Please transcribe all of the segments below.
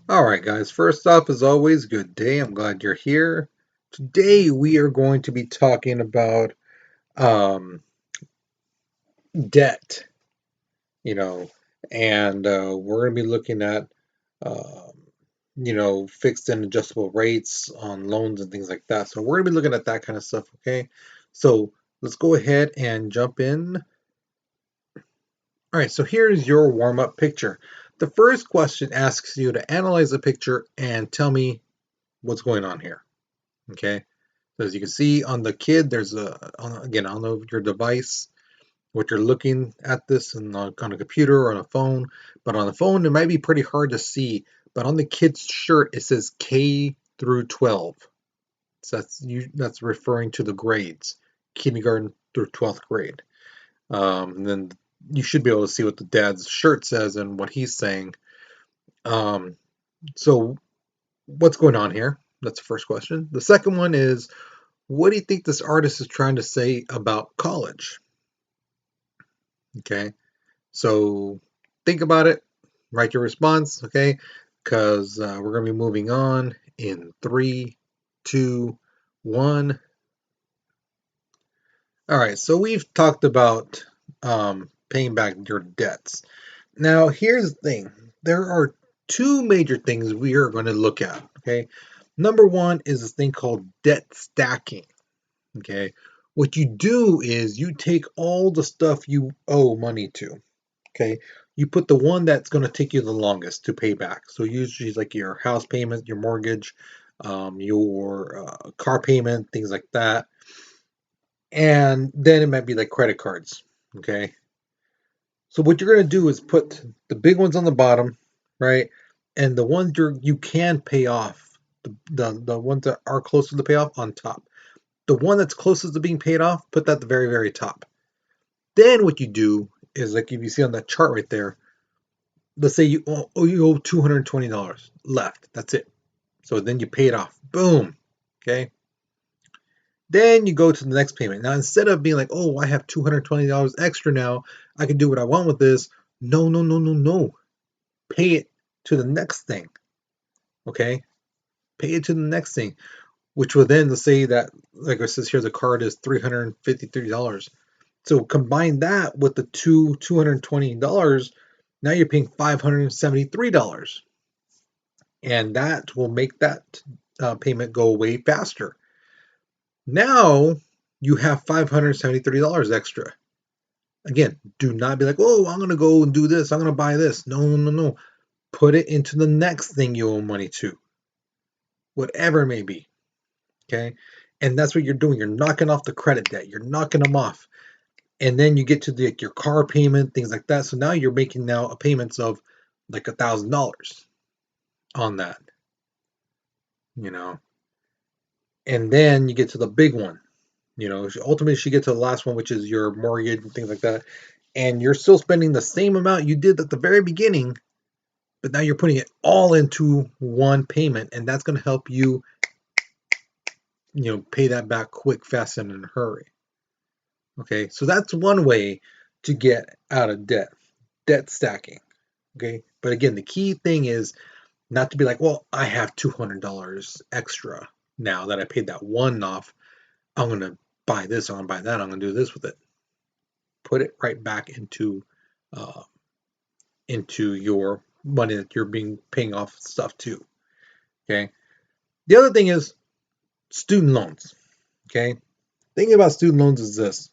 All right, guys. First off, as always, good day. I'm glad you're here. Today we are going to be talking about um, debt, you know, and we're going to be looking at, um, fixed and adjustable rates on loans and things like that. So we're going to be looking at that kind of stuff, okay? So let's go ahead and jump in. All right, so here's your warm-up picture. The first question asks you to analyze the picture and tell me what's going on here, okay? So as you can see on the kid, there's again, on your device, what you're looking at this on a computer or on a phone. But on the phone, it might be pretty hard to see. But on the kid's shirt, it says K through 12. So that's referring to the grades, kindergarten through 12th grade. And then you should be able to see what the dad's shirt says and what he's saying. Um, so what's going on here? That's the first question. The second one is, what do you think this artist is trying to say about college? Okay, so think about it, write your response, okay, because we're going to be moving on in three, two, one. All right, so we've talked about paying back your debts. Now, here's the thing, there are two major things we are going to look at, okay? Number one is this thing called debt stacking. Okay. What you do is you take all the stuff you owe money to. Okay. You put the one that's going to take you the longest to pay back. So usually like your house payment, your mortgage, your car payment, things like that. And then it might be like credit cards. Okay. So what you're going to do is put the big ones on the bottom, right? And the ones you can pay off, the ones that are closer to pay off on top. The one that's closest to being paid off, put that at the very, very top. Then what you do is like if you see on that chart right there, let's say you owe $220 left. That's it. So then you pay it off. Boom. Okay. Then you go to the next payment. Now instead of being like, oh, I have $220 extra now, I can do what I want with this. No, no, no, no, no. Pay it to the next thing. Okay. Pay it to the next thing, which will then, let's say that, like it says here, the card is $353. So combine that with the $220, now you're paying $573, and that will make that payment go away faster. Now you have $573 extra. Again, do not be like, oh, I'm gonna go and do this. I'm gonna buy this. No, no, no, no. Put it into the next thing you owe money to, whatever it may be. Okay, and that's what you're doing. You're knocking off the credit debt. You're knocking them off. And then you get to your car payment, things like that. So now you're making now a payments of like $1,000 on that, you know. And then you get to the big one, ultimately you get to the last one, which is your mortgage and things like that. And you're still spending the same amount you did at the very beginning, but now you're putting it all into one payment, and that's going to help you, pay that back quick, fast, and in a hurry. Okay, so that's one way to get out of debt stacking. Okay, but again, the key thing is not to be like, well, I have $200 extra now that I paid that one off. I'm gonna buy this, I'm gonna buy that, I'm gonna do this with it. Put it right back uh, into your money that you're being paying off stuff to. Okay. The other thing is student loans. Okay. Thinking about student loans is this: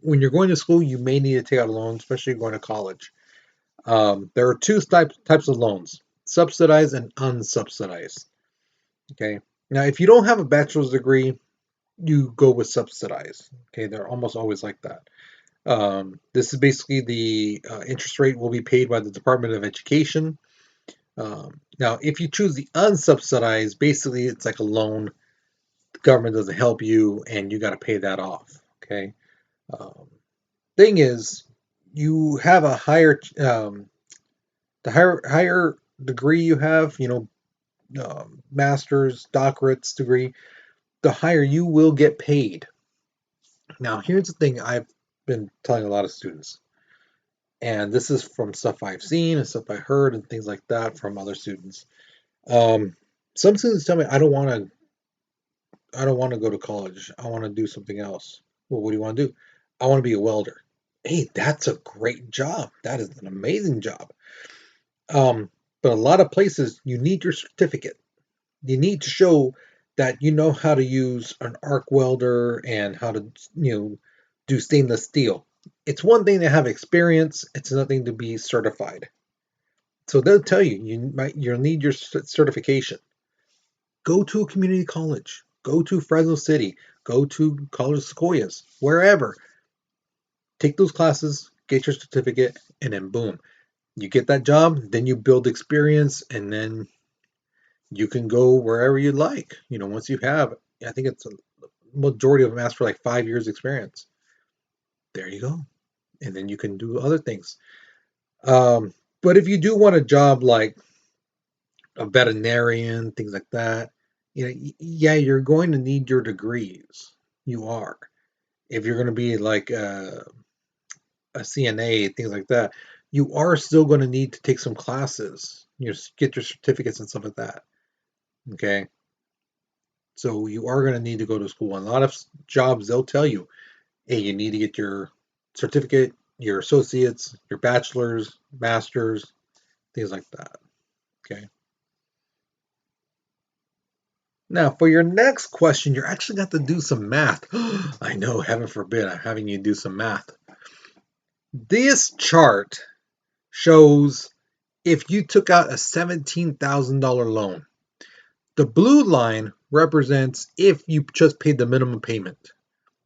when you're going to school, you may need to take out a loan, especially going to college. There are two types of loans: subsidized and unsubsidized. Okay. Now, if you don't have a bachelor's degree, you go with subsidized. Okay, they're almost always like that. This is basically the interest rate will be paid by the Department of Education. Now, if you choose the unsubsidized, basically it's like a loan. The government doesn't help you, and you got to pay that off. Okay. Um, Thing is, you have a the higher degree you have, master's, doctorate's degree, the higher you will get paid. Now, here's the thing I've been telling a lot of students. And this is from stuff I've seen and stuff I heard and things like that from other students. Um, some students tell me, I don't want to go to college. I want to do something else. Well, what do you want to do? I want to be a welder. Hey, that's a great job. That is an amazing job. Um, but a lot of places you need your certificate. You need to show that you know how to use an arc welder and how to, do stainless steel. It's one thing to have experience, it's another thing to be certified. So they'll tell you you'll need your certification. Go to a community college, go to Fresno City, go to College of Sequoias, wherever. Take those classes, get your certificate, and then boom, you get that job. Then you build experience, and then you can go wherever you like. Once you have, I think it's a majority of them ask for like 5 years experience. There you go, and then you can do other things. But if you do want a job like a veterinarian, things like that, yeah, you're going to need your degrees. You are. If you're going to be like a CNA, things like that, you are still going to need to take some classes. Get your certificates and stuff like that. Okay. So you are going to need to go to school. And a lot of jobs, they'll tell you, hey, you need to get your certificate, your associates, your bachelor's, master's, things like that. Okay. Now, for your next question, you're actually got to do some math. I know, heaven forbid, I'm having you do some math. This chart shows if you took out a $17,000 loan. The blue line represents if you just paid the minimum payment,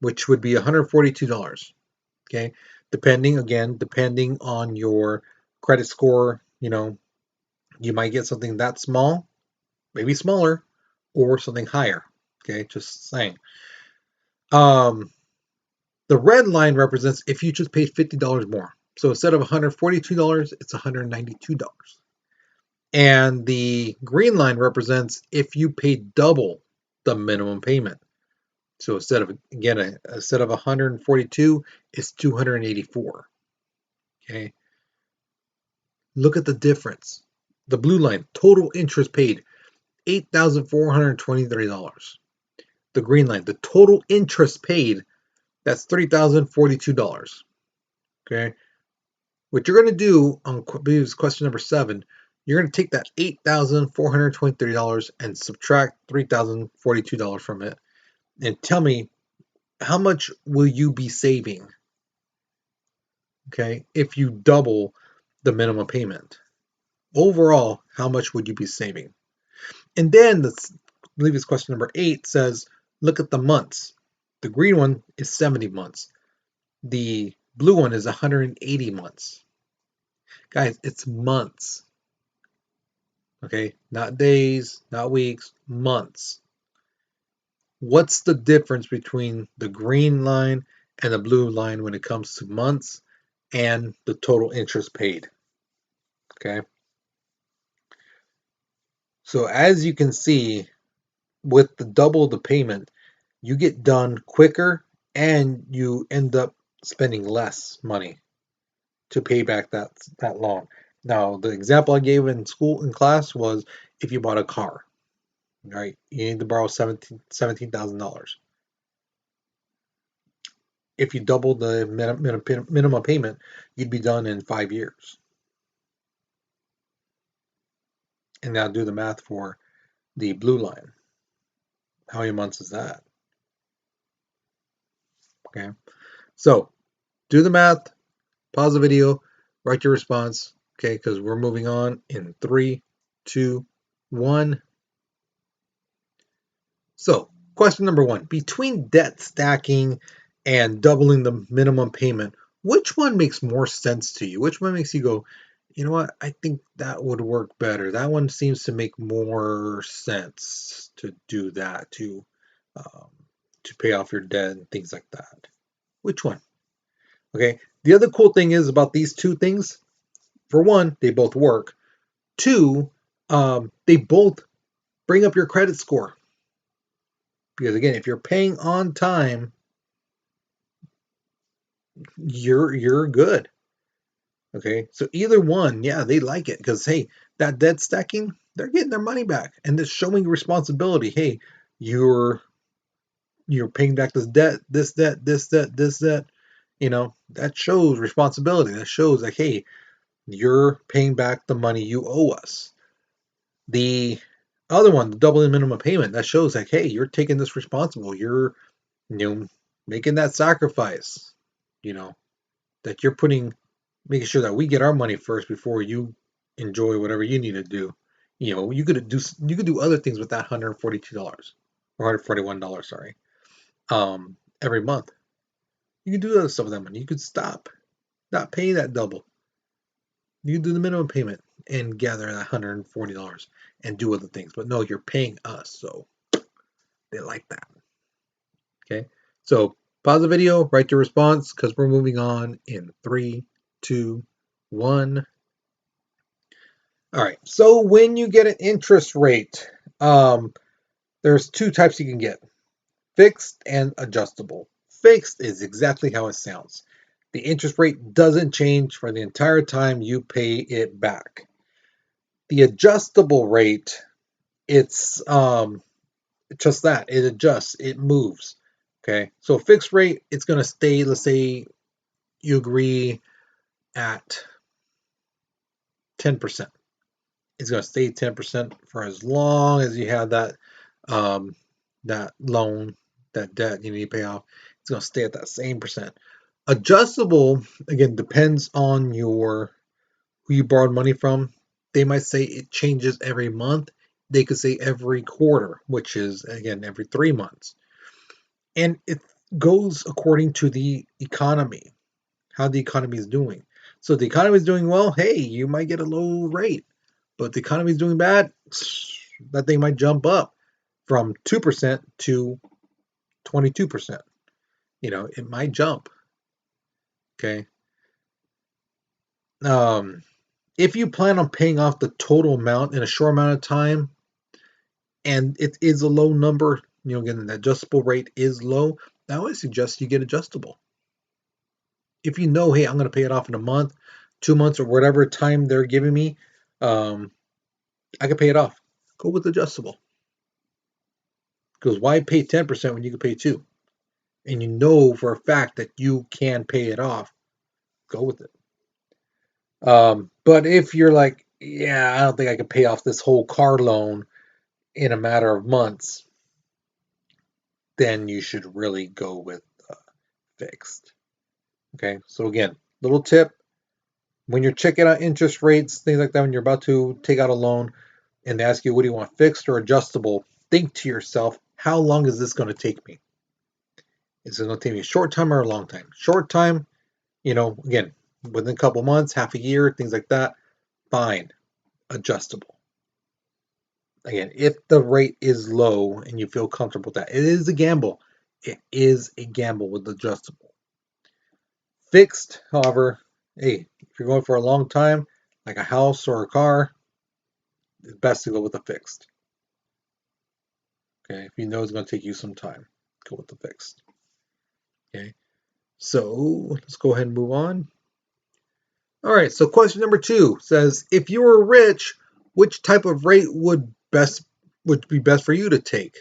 which would be $142. Okay, depending on your credit score, you might get something that small, maybe smaller, or something higher. Okay, just saying. Um, the red line represents if you just paid $50 more. So instead of $142, it's $192. And the green line represents if you paid double the minimum payment. So instead of 142, it's 284. Okay. Look at the difference. The blue line, total interest paid, $8,423. The green line, the total interest paid, that's $3,042. Okay. What you're going to do on question number 7, you're going to take that $8,423 and subtract $3,042 from it and tell me how much will you be saving, okay, if you double the minimum payment. Overall, how much would you be saving? And then I believe it's question number 8 says, look at the months. The green one is 70 months. The blue one is 180 months. Guys, it's months. Okay, not days, not weeks, months. What's the difference between the green line and the blue line when it comes to months and the total interest paid? Okay, so as you can see, with the double the payment, you get done quicker and you end up spending less money to pay back that loan. Now, the example I gave in class was if you bought a car, right? You need to borrow $17,000. If you double the minimum payment, you'd be done in 5 years. And now do the math for the blue line. How many months is that? Okay. So do the math, pause the video, write your response. Okay, because we're moving on in 3, 2, 1. So, question number 1. Between debt stacking and doubling the minimum payment, which one makes more sense to you? Which one makes you go, you know what, I think that would work better. That one seems to make more sense to do that, um, to pay off your debt and things like that. Which one? Okay. The other cool thing is about these two things, for one, they both work. Two, they both bring up your credit score. Because again, if you're paying on time, you're good. Okay, so either one, yeah, they like it because hey, that debt stacking, they're getting their money back, and it's showing responsibility. Hey, you're paying back this debt, this debt, this debt, this debt. That shows responsibility. That shows like, hey, you're paying back the money you owe us. The other one, the doubling minimum payment, that shows like, hey, you're taking this responsible. You're, making that sacrifice. You know, that you're making sure that we get our money first before you enjoy whatever you need to do. You could do other things with that $142 or $141, sorry, every month. You can do other stuff with that money. You could stop, not pay that double. You can do the minimum payment and gather that $140 and do other things. But no, you're paying us, so they like that. Okay, so pause the video, write your response because we're moving on in 3, 2, 1. All right. So when you get an interest rate, there's two types you can get: fixed and adjustable. Fixed is exactly how it sounds. The interest rate doesn't change for the entire time you pay it back. The adjustable rate, it's just that it adjusts, it moves. Okay. So fixed rate, it's going to stay. Let's say you agree at 10%. It's going to stay 10% for as long as you have um, that loan, that debt you need to pay off. It's going to stay at that same percent. Adjustable, again, depends on who you borrowed money from. They might say it changes every month. They could say every quarter, which is, again, every 3 months. And it goes according to the economy, how the economy is doing. So if the economy is doing well, hey, you might get a low rate. But if the economy is doing bad, that thing might jump up from 2% to 22%. It might jump. Okay. If you plan on paying off the total amount in a short amount of time and it is a low number, again, the adjustable rate is low, I always suggest you get adjustable. If you know, hey, I'm going to pay it off in a month, 2 months, or whatever time they're giving me, I can pay it off. Go with adjustable. Because why pay 10% when you can pay 2? And you know for a fact that you can pay it off, go with it. But if you're like, yeah, I don't think I can pay off this whole car loan in a matter of months, then you should really go with fixed. Okay, so again, little tip: when you're checking out interest rates, things like that, when you're about to take out a loan and they ask you, what do you want, fixed or adjustable? Think to yourself, how long is this going to take me? Is it going to take me a short time or a long time? Short time, again, within a couple months, half a year, things like that, fine, adjustable. Again, if the rate is low and you feel comfortable with that, it is a gamble. It is a gamble with adjustable. Fixed, however, hey, if you're going for a long time, like a house or a car, it's best to go with the fixed. Okay, if you know it's going to take you some time, go with the fixed. Okay, so let's go ahead and move on. All right, so question number 2 says, if you were rich, which type of rate would be best for you to take?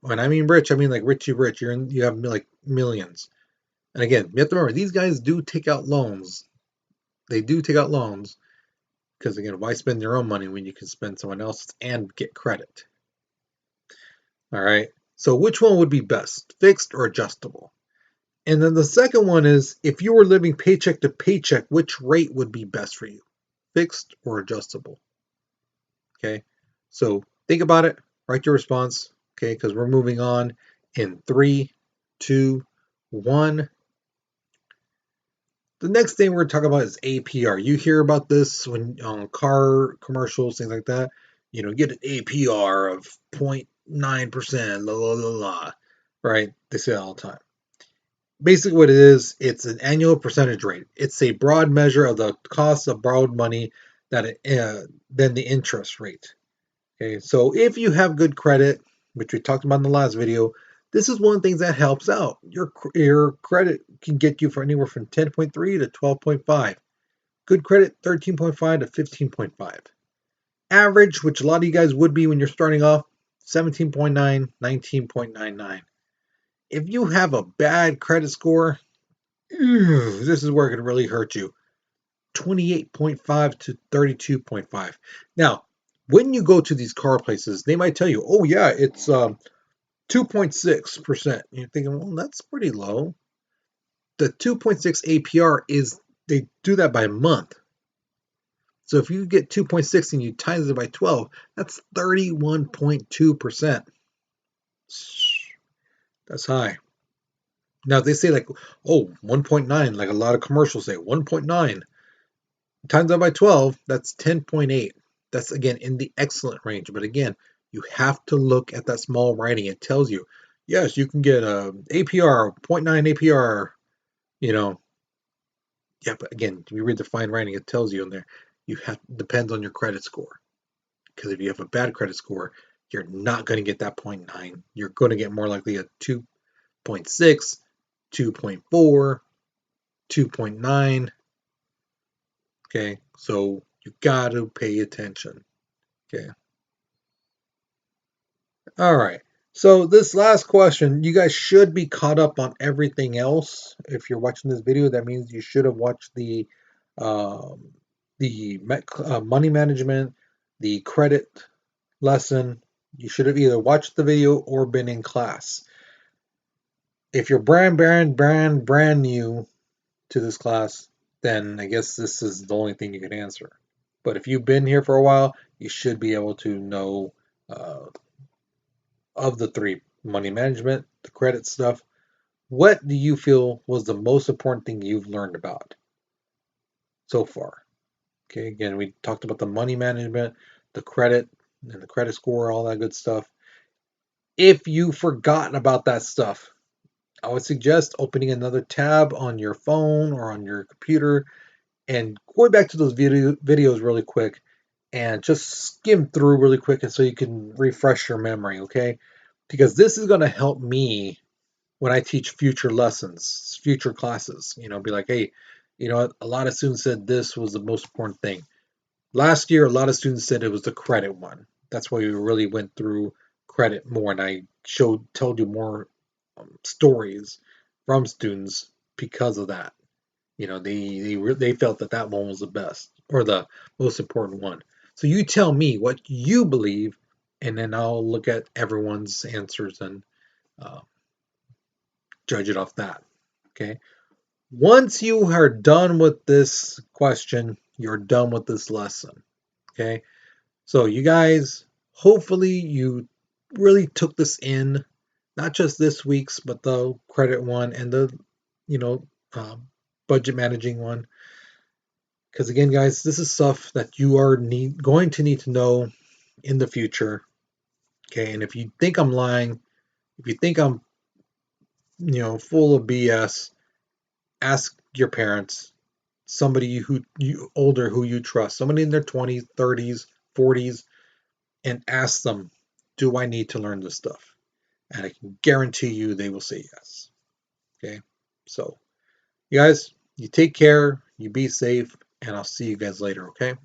When I mean rich, I mean like richy rich. You have like millions. And again, you have to remember, these guys do take out loans. They do take out loans because, again, why spend your own money when you can spend someone else's and get credit? All right. So which one would be best, fixed or adjustable? And then the second one is, if you were living paycheck to paycheck, which rate would be best for you, fixed or adjustable? Okay. So think about it. Write your response. Okay, because we're moving on in 3, 2, 1. The next thing we're going to talk about is APR. You hear about this when on car commercials, things like that. Get an APR of 0.9%, la la la la, right? They say it all the time. Basically, what it is, it's an annual percentage rate. It's a broad measure of the cost of borrowed money than the interest rate. Okay, so if you have good credit, which we talked about in the last video, this is one of the things that helps out. Your credit can get you for anywhere from 10.3 to 12.5. Good credit, 13.5 to 15.5. Average, which a lot of you guys would be when you're starting off, 17.9, 19.99. If you have a bad credit score, this is where it can really hurt you. 28.5 to 32.5. Now, when you go to these car places, they might tell you, oh, yeah, it's 2.6%. You're thinking, well, that's pretty low. The 2.6 APR is, they do that by month. So if you get 2.6 and you times it by 12, that's 31.2%. That's high. Now they say like, oh, 1.9, like a lot of commercials say 1.9 times that by 12, that's 10.8. That's again in the excellent range. But again, you have to look at that small writing. It tells you, yes, you can get a APR, 0.9 APR, you know. Yeah, but again, if you read the fine writing, it tells you in there, you have depends on your credit score. Because if you have a bad credit score, you're not going to get that 0.9. You're going to get more likely a 2.6, 2.4, 2.9. Okay, so you got to pay attention. Okay. All right. So this last question, you guys should be caught up on everything else. If you're watching this video, that means you should have watched um, the money management, the credit lesson. You should have either watched the video or been in class. If you're brand new to this class, then I guess this is the only thing you can answer. But if you've been here for a while, you should be able to know uh, of the three: money management, the credit stuff. What do you feel was the most important thing you've learned about so far? Okay, again, we talked about the money management, the credit, and the credit score, all that good stuff. If you've forgotten about that stuff, I would suggest opening another tab on your phone or on your computer and going back to those videos really quick and just skim through really quick and so you can refresh your memory, okay? Because this is going to help me when I teach future lessons, future classes, be like, hey, a lot of students said this was the most important thing. Last year, a lot of students said it was the credit one. That's why we really went through credit more, and I told you more stories from students because of that. They felt that that one was the best or the most important one. So you tell me what you believe, and then I'll look at everyone's answers and uh, judge it off that. Okay. Once you are done with this question, you're done with this lesson. Okay. So you guys, hopefully you really took this in, not just this week's, but the credit one and the, you know, um, budget managing one. Because again, guys, this is stuff that you are going to need to know in the future. Okay, and if you think I'm lying, if you think I'm, full of BS, ask your parents, somebody who you older who you trust, somebody in their 20s, 30s, 40s, and ask them, do I need to learn this stuff? And I can guarantee you they will say yes. Okay, so you guys, you take care, you be safe, and I'll see you guys later. Okay.